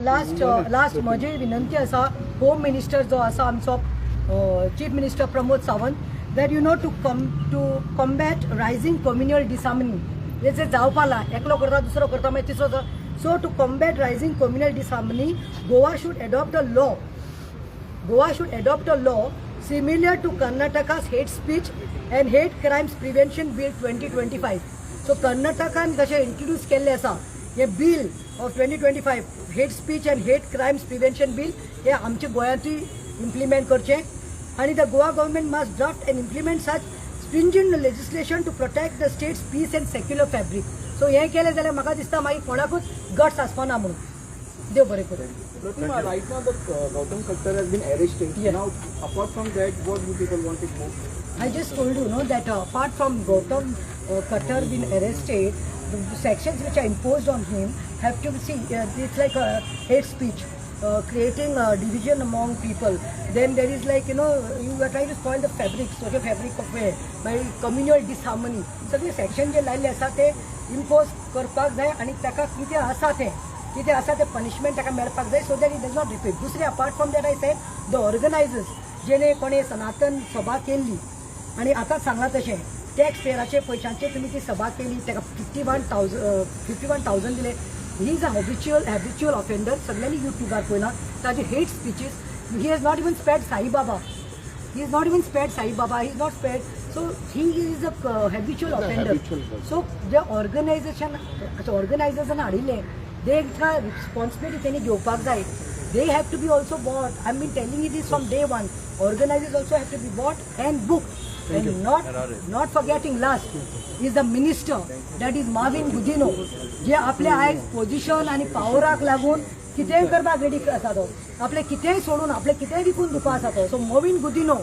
Last म्हजी विनंती आसा होम मिनिस्टर जो आसा आमचो chief minister Pramod Sawant that you know to combat rising communal disharmony हे जे जावपाला एकलो करता दुसरो करता मागीर तिसरो so to combat rising communal disharmony Goa should adopt a law similar to Karnataka's hate speech and hate crimes prevention bill 2025. So Karnatakan कशें इंट्रोड्यूस केल्लें आसा हे bill of 2025 hate speech and hate crimes prevention bill हे आमच्या गोंयांतूय implement करचें आनी the Goa government must draft and implement such stringent legislation to protect the state's peace and secular fabric. So हें केलें जाल्यार म्हाका दिसता मागीर कोणाकूच गट्स आसपाना म्हणून. देव बरें करूं. Right now, the Gautam Khattar has been arrested. Yeah. Now, apart from that, what do people want to know? I just told you, no, that apart from Gautam Khattar being arrested, the sections which are imposed on him have to see. It's like a hate speech, creating a division among people. Then there is like you are trying to spoil the fabric, social fabric of by communal disharmony. सगळे section जे लायले आसा ते impose करपाक जाय आनी ताका कितें आसा ते पनिशमेंट ताका मेळपाक जाय so that it does not repeat. दुसरे apart from that I said the organisers जेणे कोणी सनातन सभा केल्ली आनी आतां सांगलां तशें टॅक्स पेयराचे पयशांचे तुमी ती सभा केली ताका 51,000 दिले. He is a habitual offender. सगळ्यांनी युट्यूबार पळयलां ताजे hate speeches. He has not even spared Saibaba. He is not even spared Sai Baba. He is not spared. So he is a habitual offender. So the organizers हाडिल्ले they have responsibility त्यांनी घेवपाक जाय. They have to be also bought. I mean telling you this from day one. Organizers also have to be bought and booked. And not forgetting last is the minister that is Marvin Gudino जे आपल्या आयज position आणि पावराक लागून कितेंय करपाक ready आसा तो. आपले कितेंय सोडून आपले कितेंय विकून दिवपा आसा तो. सो मोविन गुदिनो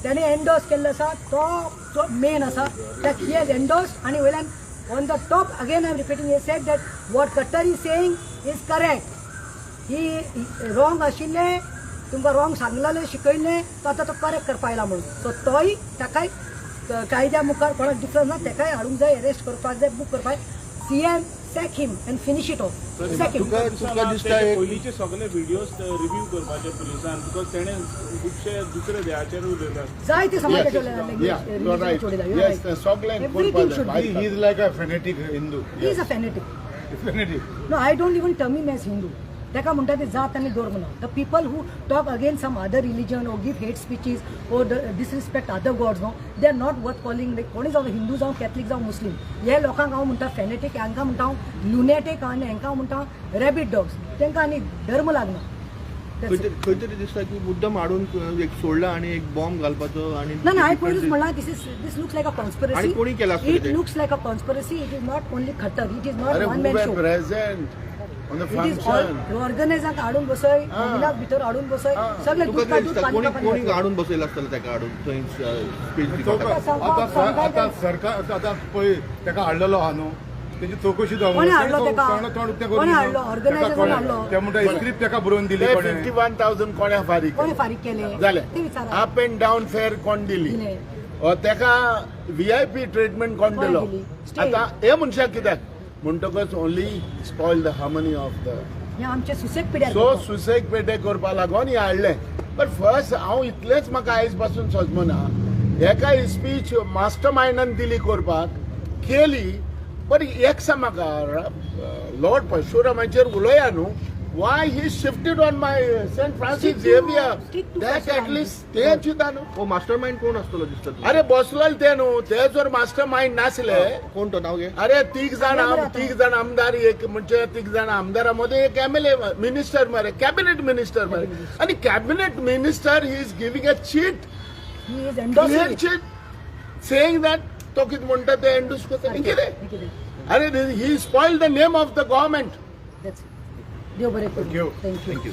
त्याने एंडोर्स केल्लो आसा तो मेन आसा दॅट ही हॅज एंडोर्स्ड आनी वयल्यान on the top again I am repeating हे सेड दॅट वॉट कट्टर is saying is correct. He wrong आशिल्लें तुमकां रॉंग सांगलेलें शिकयल्लें तो आतां तो करेक्ट करपा आयला म्हणून. सो तोय ताकाय कायद्या मुखार कोणाक डिफरन्स ना ताकाय हाडूंक जाय अरेस्ट करपाक जाय बूक करपाक. CM sack him and finish it off. Sack him. तुका दिसता पयलींचे सगळे व्हिडिओज रिव्यू करपाचे पुलिसान बिकॉज तेणे खुबशे दुसरे देशाचेर उलयतात. जाय ते समाजाचे language Yes, Soglen. He is like a fanatic Hindu. He is a fanatic. Fanatic. No, I don't even term him as Hindu. ताका म्हणटा ते जात आनी धर्म ना. The people who talk against some other religion or give hate speeches or disrespect other gods no they are not worth calling. लायक कोणी जावं हिंदू जावं कॅथलीक जावं मुस्लीम हे लोकांक हांव म्हणटा फॅनेटीक. हांकां म्हणटा हांव लुनेटीक आनी हांकां म्हणटा रॅबीट डॉग्स. तांकां आनी धर्म लागना. खंय तरी दिसता की मुद्दम हाडून एक सोडला आणि एक बॉम्ब घालपाचो आणि ना हांवें पयलींच म्हणलां दिस लुक्स लायक अ कॉन्स्पिरसी. आणि कोणी केला it looks like a conspiracy. It is not only Khattar. It is not Who one man were show. present on the it is function? ऑर्गनायझाक हाडून बसय महिलाक भितर हाडून बसय सगळे तुका काय दिसता कोणी हाडून बसयला आसतलें ताका हाडून थंय स्पीच दिवपाक. आता सरकार आता पळय ताका हाडलेलो आहा न्हू तेजी चौकशी कोणी हाडलो ताका? कोणी हाडलो? ऑर्गनायझरान हाडलो. ते म्हणटा स्क्रिप्ट ताका बरोवन दिली ते कोणें. 51,000 कोणे फारीक कोणी फारीक केले जालें. ते विचारा. अप एंड डावन फेअर कोण दिली दिले. तेका VIP ट्रीटमेंट कोण कोण दिलो. दिली? Stay. आता हे मनशाक कित्याक म्हणटकच only spoil the harmony of the हे आमचे सुसेक पिड्यार सो सुसेग पेटे करपा लागून हे हाडलें. बट फर्स्ट हांव इतलेंच म्हाका आयज पासून सजमना हेका ही स्पीच मास्टर मायंडान दिली करपाक केली. बट एक म्हाका लॉर्ड परशुरामाचेर उलया न्हू why he shifted on my Saint Francis Xavier that at least ते चिंता न्हू. हो मास्टर माइंड कोण आसतलो दिसता तुका? अरे बसलो ते न्हू ते जर मास्टर माइंड नासले कोण तो नाव घे. अरे तीग जाण आमदार एक म्हणजे तीग जाण आमदारामध्ये एक MLA मिनिस्टर मरे कॅबिनेट मिनिस्टर मरे आणि cabinet minister he is giving a cheat he is endorsing cheat saying that तो कितें म्हणटा ते एंडोर्स करता कितें. अरे he spoil the name of the government. देव बरें करूं. थँक्यू.